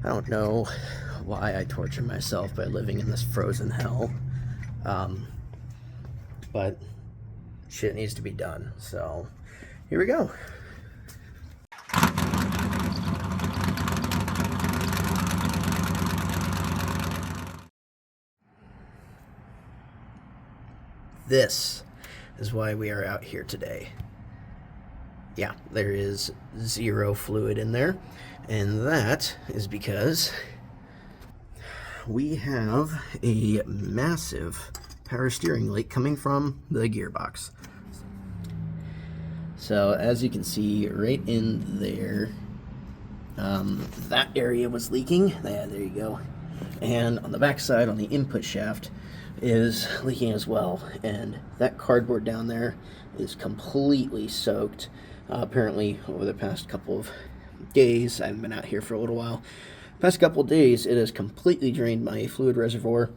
I don't know why I torture myself by living in this frozen hell. But shit needs to be done. So here we go. This is why we are out here today. Yeah, there is zero fluid in there, and that is because we have a massive power steering leak coming from the gearbox. So as you can see right in there, that area was leaking. Yeah, there you go. And on the back side, on the input shaft, is leaking as well, and that cardboard down there is completely soaked. Apparently over the past couple of days, I haven't been out here for a little while, past couple of days it has completely drained my fluid reservoir,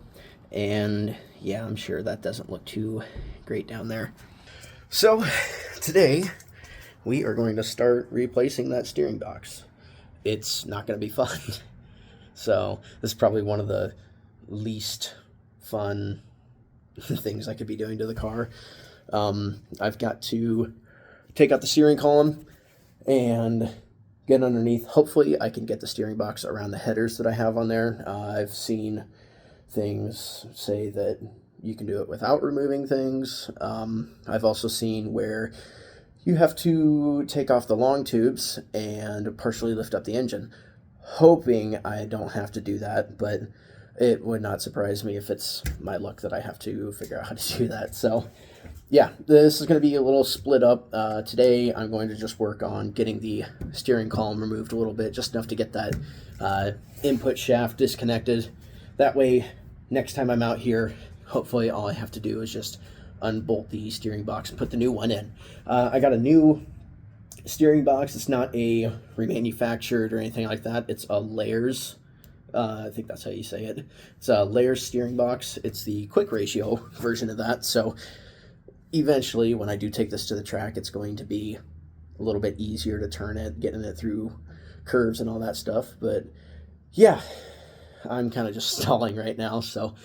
and yeah, I'm sure that doesn't look too great down there. So today we are going to start replacing that steering box. It's not going to be fun. So this is probably one of the least fun things I could be doing to the car. I've got to take out the steering column and get underneath. Hopefully I can get the steering box around the headers that I have on there. I've seen things say that you can do it without removing things. I've also seen where you have to take off the long tubes and partially lift up the engine. Hoping I don't have to do that, but it would not surprise me if it's my luck that I have to figure out how to do that. So yeah, this is going to be a little split up. Today I'm going to just work on getting the steering column removed a little bit, just enough to get that input shaft disconnected. That way, next time I'm out here, hopefully all I have to do is just unbolt the steering box and put the new one in. I got a new steering box. It's not a remanufactured or anything like that. It's a layers. I think that's how you say it. It's a layers steering box. It's the quick ratio version of that. So eventually, when I do take this to the track, it's going to be a little bit easier to turn it, getting it through curves and all that stuff. But yeah, I'm kind of just stalling right now. So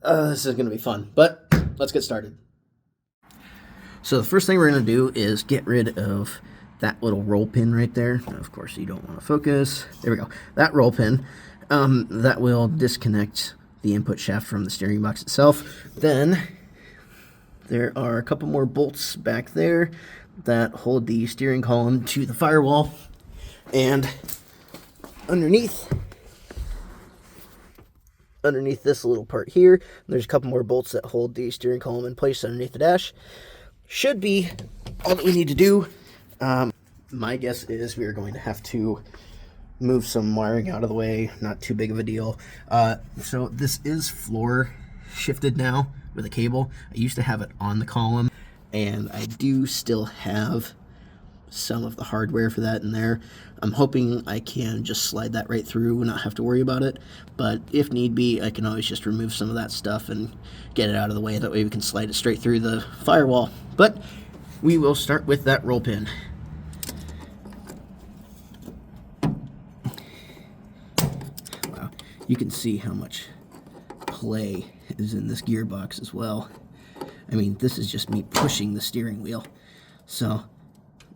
this is going to be fun. But let's get started. So the first thing we're going to do is get rid of that little roll pin right there. Now, of course, you don't want to focus. There we go. That roll pin. That will disconnect the input shaft from the steering box itself. Then there are a couple more bolts back there that hold the steering column to the firewall. And underneath this little part here, there's a couple more bolts that hold the steering column in place underneath the dash. Should be all that we need to do. My guess is we are going to have to move some wiring out of the way. Not too big of a deal. So this is floor shifted now with a cable. I used to have it on the column, and I do still have some of the hardware for that in there. I'm hoping I can just slide that right through and not have to worry about it, but if need be, I can always just remove some of that stuff and get it out of the way. That way we can slide it straight through the firewall. But we will start with that roll pin. Wow, you can see how much play is in this gearbox as well. I mean, this is just me pushing the steering wheel. So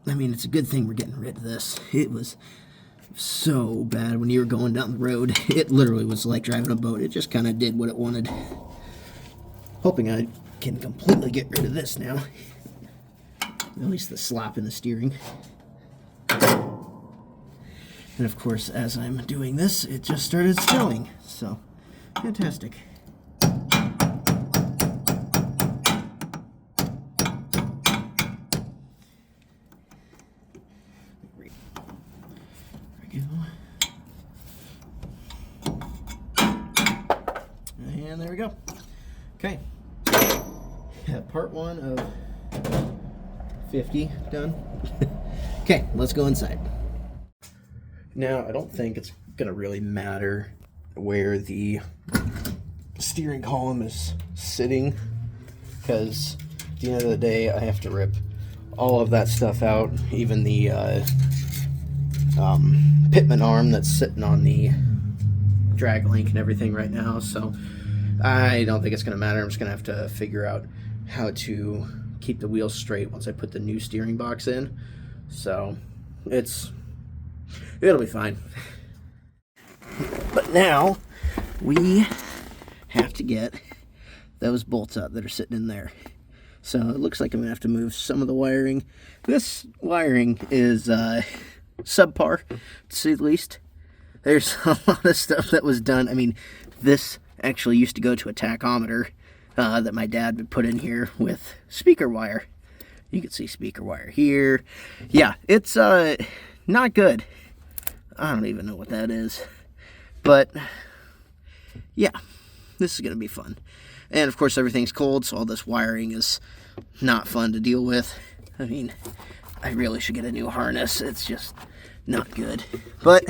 I mean, it's a good thing we're getting rid of this. It was so bad when you were going down the road. It literally was like driving a boat. It just kind of did what it wanted. Hoping I can completely get rid of this now. At least the slop in the steering. And of course, as I'm doing this, it just started snowing. So, fantastic. And there we go. Okay. Part 1 of 50 done. Okay, let's go inside. Now, I don't think it's going to really matter where the steering column is sitting, because at the end of the day, I have to rip all of that stuff out, even the pitman arm that's sitting on the drag link and everything right now, so I don't think it's going to matter. I'm just going to have to figure out how to keep the wheels straight once I put the new steering box in, so it'll be fine. But now we have to get those bolts out that are sitting in there. So it looks like I'm gonna have to move some of the wiring. This wiring is subpar, to say the least. There's a lot of stuff that was done. I mean, this actually used to go to a tachometer that my dad would put in here with speaker wire. You can see speaker wire here. Yeah, it's not good. I don't even know what that is. But yeah, this is gonna be fun. And of course everything's cold, so all this wiring is not fun to deal with. I mean, I really should get a new harness. It's just not good. But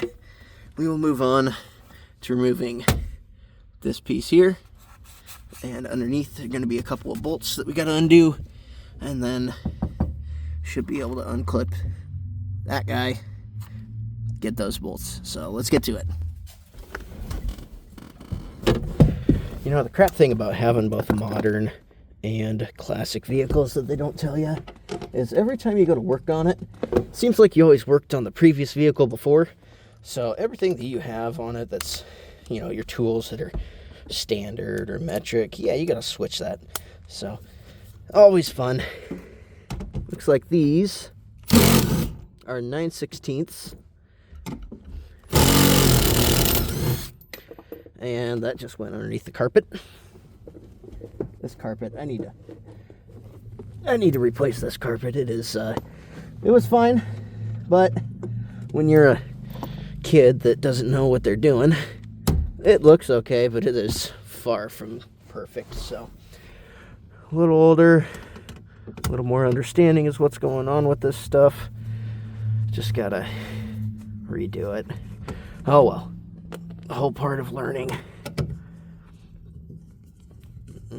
we will move on to removing this piece here. And underneath there are going to be a couple of bolts that we got to undo. And then should be able to unclip that guy, get those bolts. So let's get to it. You know, the crap thing about having both modern and classic vehicles that they don't tell you is every time you go to work on it, it seems like you always worked on the previous vehicle before. So everything that you have on it that's, you know, your tools that are standard or metric, yeah, you gotta switch that. So always fun. Looks like these are 9/16, and that just went underneath the carpet. This carpet, I need to replace this carpet. It was fine, but when you're a kid that doesn't know what they're doing, it looks okay, but it is far from perfect. So a little older, a little more understanding is what's going on with this stuff. Just gotta redo it. Oh well, a whole part of learning.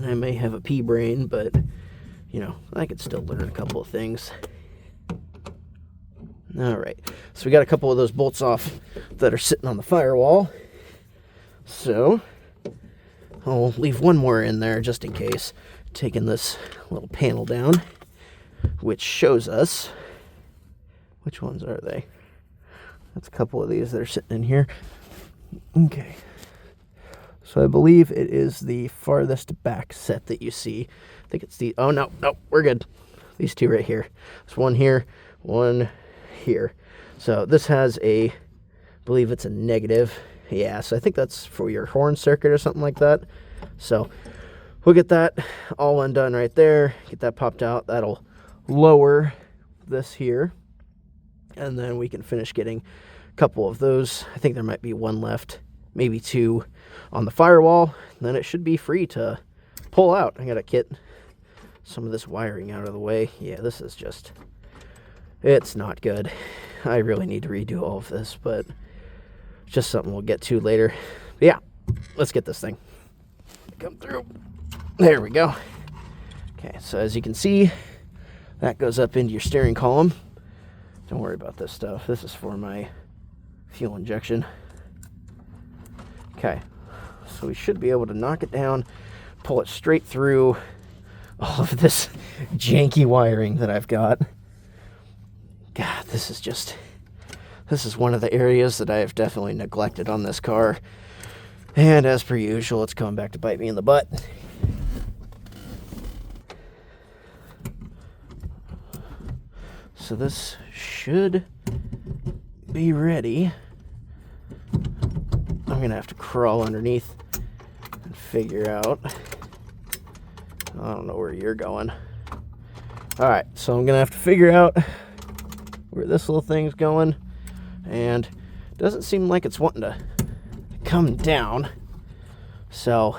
I may have a pea brain, but you know, I could still learn a couple of things. Alright, so we got a couple of those bolts off that are sitting on the firewall. So I'll leave one more in there just in case. Taking this little panel down, which shows us, which ones are they? That's a couple of these that are sitting in here. Okay. So I believe it is the farthest back set that you see. I think it's the, oh no, we're good. These two right here. There's one here, one here. So this has a, I believe it's a negative. Yeah, so I think that's for your horn circuit or something like that. So we'll get that all undone right there. Get that popped out. That'll lower this here. And then we can finish getting a couple of those. I think there might be one left, maybe two on the firewall. Then it should be free to pull out. I gotta get some of this wiring out of the way. Yeah, this is just, it's not good. I really need to redo all of this, but it's just something we'll get to later. But yeah, let's get this thing. Come through. There we go. Okay, so as you can see, that goes up into your steering column. Don't worry about this stuff. This is for my fuel injection. Okay, so we should be able to knock it down, pull it straight through all of this janky wiring that I've got. God, this is one of the areas that I have definitely neglected on this car. And as per usual, it's coming back to bite me in the butt. So this should be ready. I'm gonna have to crawl underneath and figure out. I don't know where you're going. Alright, so I'm gonna have to figure out where this little thing's going, and it doesn't seem like it's wanting to come down, so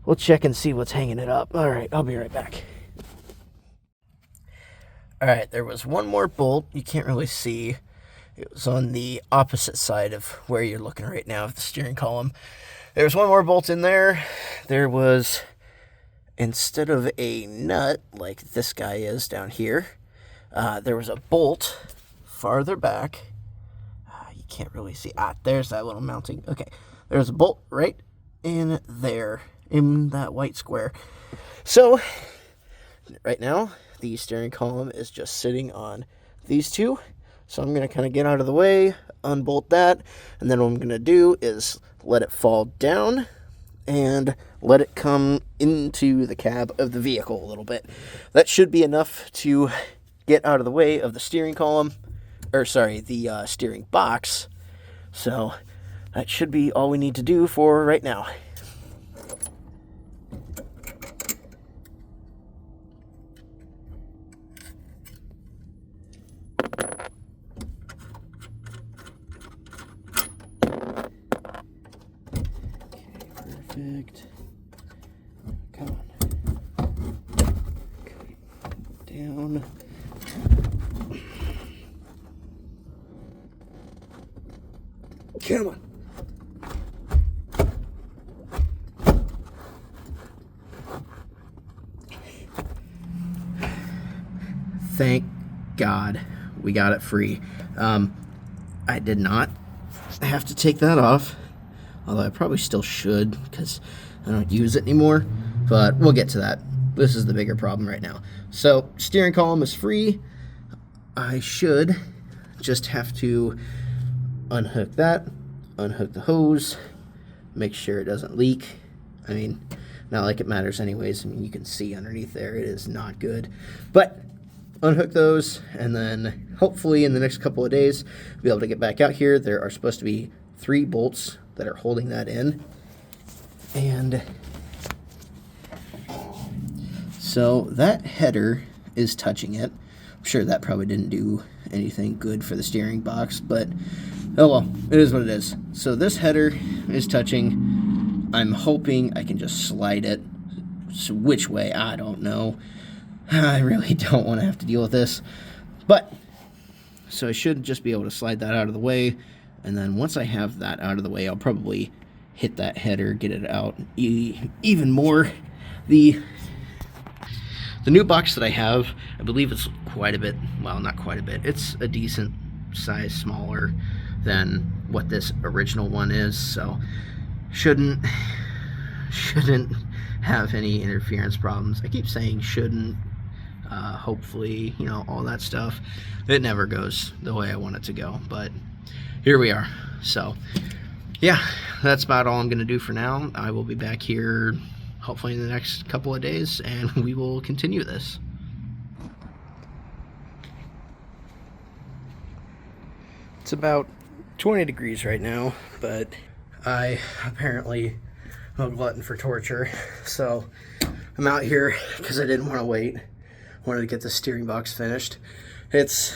we'll check and see what's hanging it up. Alright, I'll be right back. Alright, there was one more bolt you can't really see. It was on the opposite side of where you're looking right now of the steering column. There's one more bolt in there. There was, instead of a nut like this guy is down here, there was a bolt farther back can't really see. There's that little mounting. Okay, there's a bolt right in there, in that white square. So, right now, the steering column is just sitting on these two. So I'm going to kind of get out of the way, unbolt that, and then what I'm going to do is let it fall down and let it come into the cab of the vehicle a little bit. That should be enough to get out of the way of the steering column, or sorry, the steering box. So that should be all we need to do for right now. Perfect. Come on. Down. Come on. Thank God we got it free. I did not have to take that off. Although I probably still should because I don't use it anymore. But we'll get to that. This is the bigger problem right now. So, steering column is free. I should just have to unhook that, unhook the hose, make sure it doesn't leak. I mean, not like it matters anyways. I mean, you can see underneath there it is not good. But unhook those, and then hopefully in the next couple of days, be able to get back out here. There are supposed to be 3 bolts that are holding that in, and so that header is touching it. I'm sure that probably didn't do anything good for the steering box, but oh well, it is what it is. So this header is touching. I'm hoping I can just slide it. So which way, I don't know. I really don't want to have to deal with this, but so I should just be able to slide that out of the way. And then once I have that out of the way, I'll probably hit that header, get it out even more. The new box that I have, I believe it's quite a bit, well, not quite a bit. It's a decent size smaller than what this original one is, so shouldn't have any interference problems. I keep saying shouldn't, hopefully, you know, all that stuff. It never goes the way I want it to go, but here we are. So yeah, that's about all I'm going to do for now. I will be back here hopefully in the next couple of days, and we will continue this. It's about 20 degrees right now, but I apparently am a glutton for torture, so I'm out here because I didn't want to wait. I wanted to get the steering box finished. It's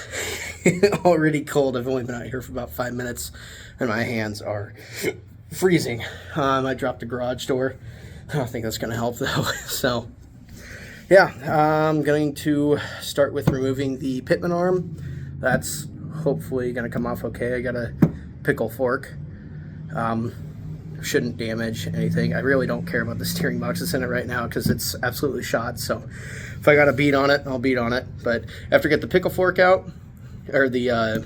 already cold. I've only been out here for about 5 minutes, and my hands are freezing. I dropped the garage door. I don't think that's going to help, though. So, yeah, I'm going to start with removing the pitman arm. That's hopefully going to come off okay. I got a pickle fork. Shouldn't damage anything. I really don't care about the steering box that's in it right now because it's absolutely shot. So if I got to beat on it, I'll beat on it. But after I get the pickle fork out, or the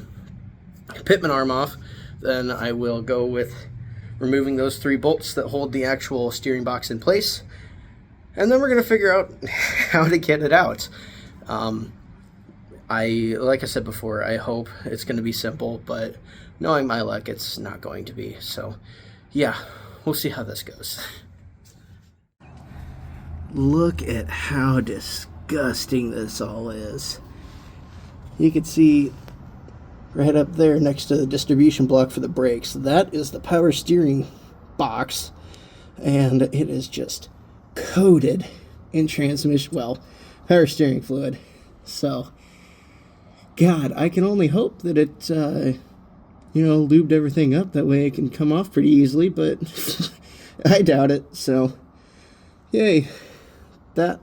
pitman arm off, then I will go with removing those 3 bolts that hold the actual steering box in place. And then we're going to figure out how to get it out. Like I said before, I hope it's going to be simple, but knowing my luck, it's not going to be. So yeah, we'll see how this goes. Look at how disgusting this all is. You can see right up there next to the distribution block for the brakes, that is the power steering box, and it is just coated in transmission, well, power steering fluid. So, God, I can only hope that it lubed everything up. That way it can come off pretty easily, but I doubt it. So, yay. That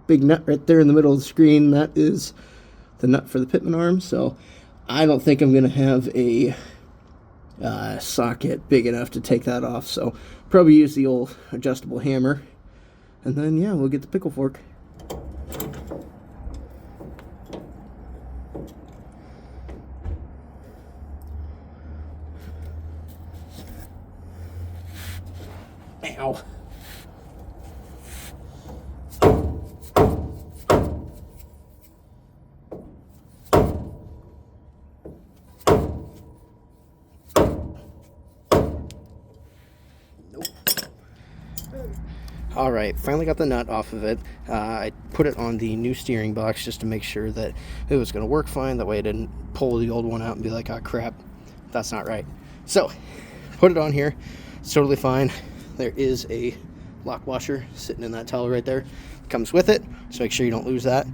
big nut right there in the middle of the screen, that is the nut for the pitman arm. So, I don't think I'm going to have a socket big enough to take that off. So, probably use the old adjustable hammer. And then, yeah, we'll get the pickle fork. Ow. All right, finally got the nut off of it. I put it on the new steering box just to make sure that it was going to work fine. That way I didn't pull the old one out and be like, oh crap, that's not right. So, put it on here. It's totally fine. There is a lock washer sitting in that towel right there. Comes with it, so make sure you don't lose that.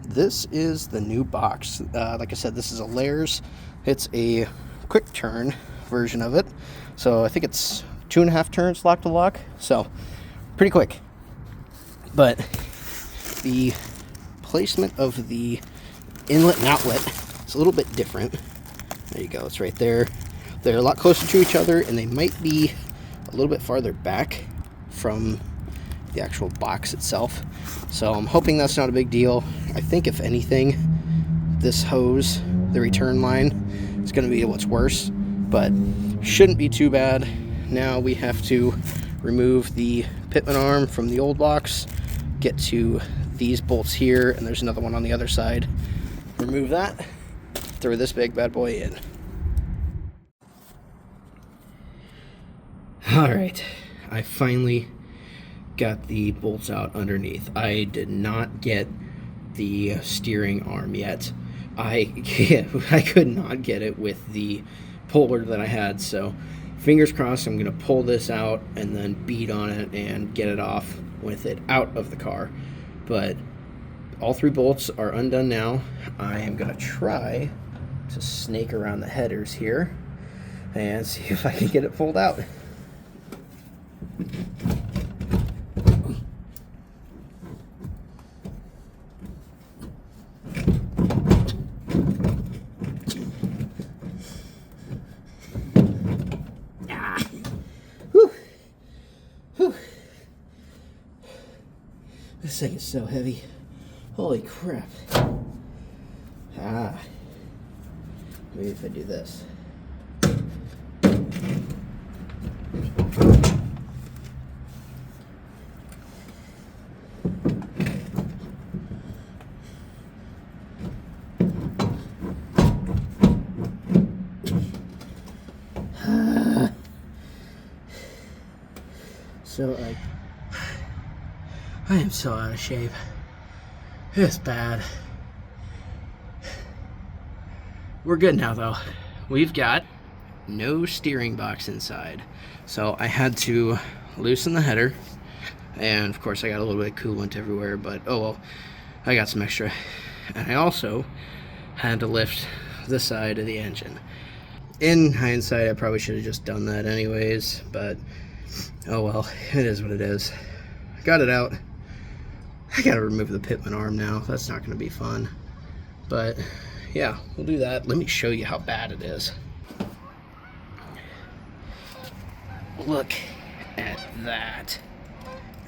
This is the new box. Like I said, this is a layers. It's a quick turn version of it. So I think it's 2.5 turns lock to lock. So pretty quick. But the placement of the inlet and outlet is a little bit different. There you go, it's right there. They're a lot closer to each other, and they might be a little bit farther back from the actual box itself. So I'm hoping that's not a big deal. I think if anything, this hose, the return line, is going to be what's worse, but shouldn't be too bad. Now we have to remove the pitman arm from the old box, get to these bolts here, and there's another one on the other side. Remove that, throw this big bad boy in. All right, I finally got the bolts out underneath. I did not get the steering arm yet. I could not get it with the puller that I had, so fingers crossed I'm going to pull this out and then beat on it and get it off with it out of the car. But all 3 bolts are undone now. I am going to try to snake around the headers here and see if I can get it pulled out. This thing is so heavy. Holy crap. Maybe if I do this. So I am so out of shape. It's bad. We're good now though. We've got no steering box inside. So I had to loosen the header, and of course I got a little bit of coolant everywhere, but oh well, I got some extra. And I also had to lift the side of the engine. In hindsight, I probably should have just done that anyways, but oh well, it is what it is. Got it out. I gotta remove the pitman arm now. That's not gonna be fun. But yeah, we'll do that. Let me show you how bad it is. Look at that.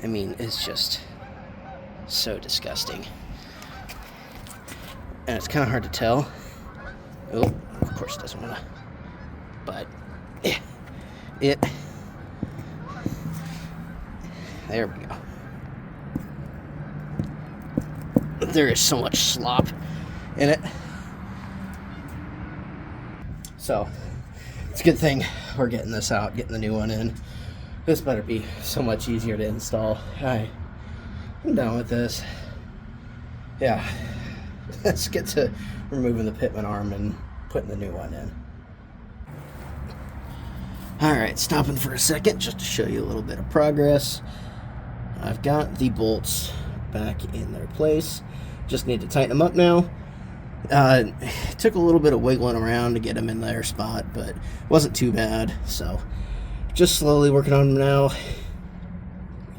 I mean, it's just so disgusting. And it's kind of hard to tell. Oh, of course it doesn't want to. But there we go. There is so much slop in it. So it's a good thing we're getting this out, getting the new one in. This better be so much easier to install. I'm done with this. Yeah, let's get to removing the pitman arm and putting the new one in. Alright, stopping for a second just to show you a little bit of progress. I've got the bolts back in their place. Just need to tighten them up now. It took a little bit of wiggling around to get them in their spot, but it wasn't too bad. So just slowly working on them now.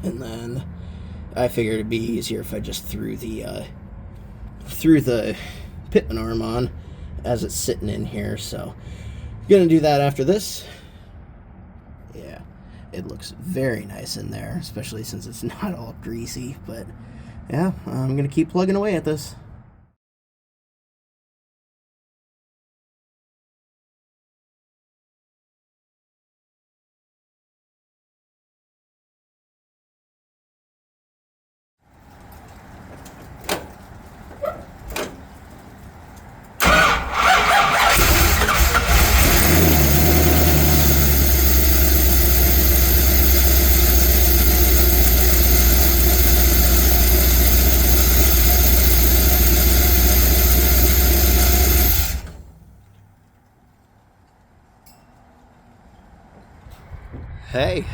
And then I figured it'd be easier if I just threw the pitman arm on as it's sitting in here. So I'm gonna do that after this. Yeah, it looks very nice in there, especially since it's not all greasy. But yeah, I'm gonna keep plugging away at this. Hey,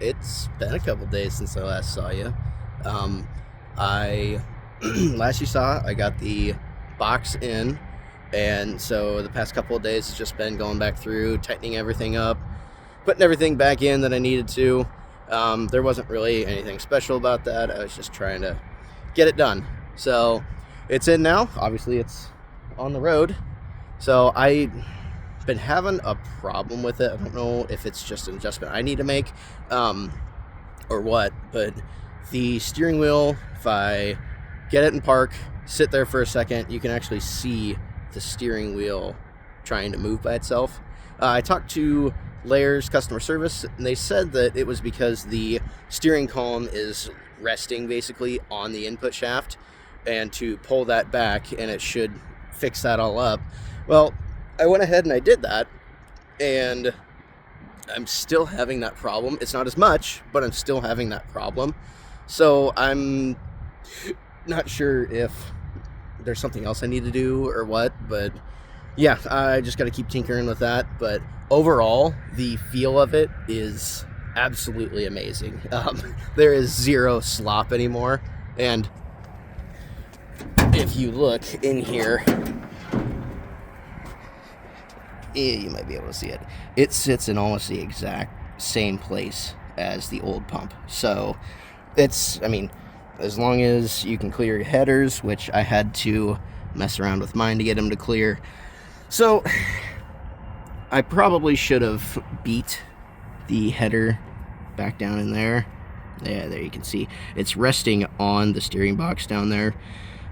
it's been a couple days since I last saw you. I last you saw, I got the box in, and so the past couple of days it's just been going back through, tightening everything up, putting everything back in that I needed to. There wasn't really anything special about that. I was just trying to get it done. So it's in now. Obviously, it's on the road. So I've been having a problem with it. I don't know if it's just an adjustment I need to make or what, but the steering wheel, if I get it in park, sit there for a second, you can actually see the steering wheel trying to move by itself. I talked to Layers customer service, and they said that it was because the steering column is resting basically on the input shaft, and to pull that back and it should fix that all up. Well, I went ahead and I did that, and I'm still having that problem. It's not as much, but I'm still having that problem. So I'm not sure if there's something else I need to do or what, but yeah, I just got to keep tinkering with that. But overall, the feel of it is absolutely amazing. There is zero slop anymore. And if you look in here, you might be able to see it. It sits in almost the exact same place as the old pump. So it's, I mean, as long as you can clear your headers, which I had to mess around with mine to get them to clear. So I probably should have beat the header back down in there. Yeah, there you can see it's resting on the steering box down there.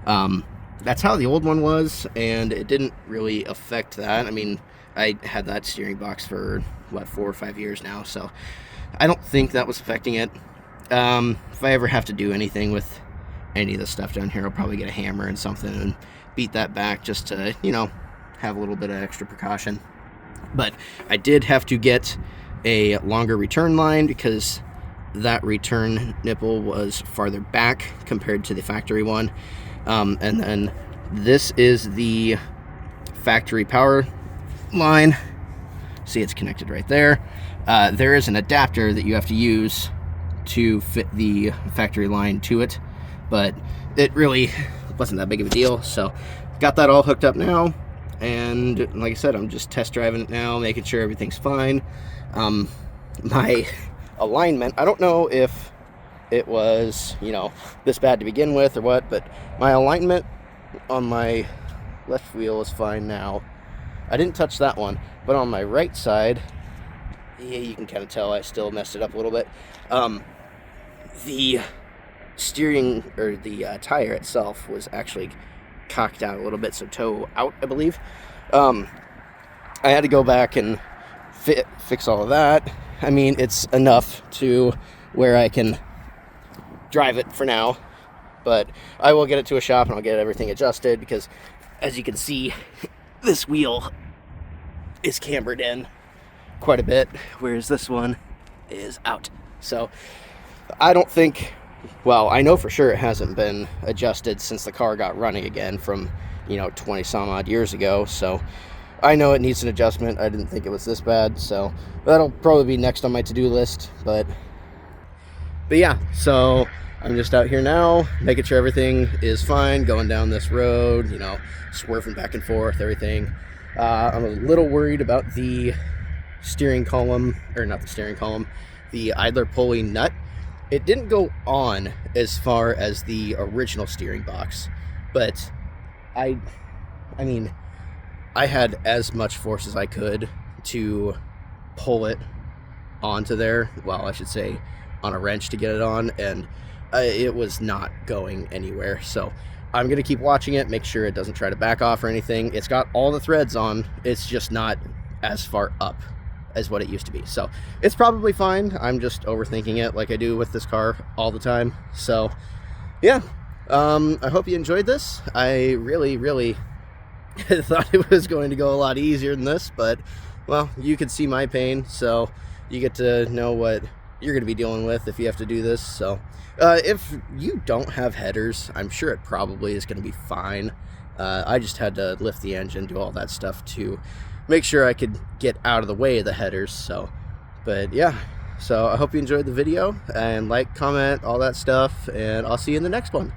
That's how the old one was, and it didn't really affect that. I mean, I had that steering box for, what, 4 or 5 years now, so I don't think that was affecting it. If I ever have to do anything with any of the stuff down here, I'll probably get a hammer and something and beat that back just to, you know, have a little bit of extra precaution. But I did have to get a longer return line because that return nipple was farther back compared to the factory one. And then this is the factory power line. See, it's connected right there. There is an adapter that you have to use to fit the factory line to it, but it really wasn't that big of a deal. So got that all hooked up now, and like I said, I'm just test driving it now, making sure everything's fine. My alignment, I don't know if it was, you know, this bad to begin with or what, but my alignment on my left wheel is fine now. I didn't touch that one, but on my right side, yeah, you can kind of tell I still messed it up a little bit. The steering, or the tire itself, was actually cocked out a little bit, so toe out, I believe. I had to go back and fix all of that. I mean, it's enough to where I can drive it for now, but I will get it to a shop and I'll get everything adjusted, because as you can see, this wheel is cambered in quite a bit, whereas this one is out. So I don't think, well, I know for sure it hasn't been adjusted since the car got running again from, you know, 20 some odd years ago. So I know it needs an adjustment. I didn't think it was this bad, so that'll probably be next on my to-do list. But yeah, so I'm just out here now, making sure everything is fine, going down this road, you know, swerving back and forth, everything. I'm a little worried about the steering column, or not the steering column, the idler pulley nut. It didn't go on as far as the original steering box, but I mean, I had as much force as I could to pull it onto there. Well, I should say on a wrench to get it on, and it was not going anywhere. So I'm going to keep watching it, make sure it doesn't try to back off or anything. It's got all the threads on. It's just not as far up as what it used to be. So it's probably fine. I'm just overthinking it like I do with this car all the time. So yeah, I hope you enjoyed this. I really thought it was going to go a lot easier than this, but well, you could see my pain, so you get to know what you're going to be dealing with if you have to do this. So if you don't have headers, I'm sure it probably is going to be fine. I just had to lift the engine, do all that stuff to make sure I could get out of the way of the headers. So, but yeah, So I hope you enjoyed the video, and like, comment, all that stuff, and I'll see you in the next one.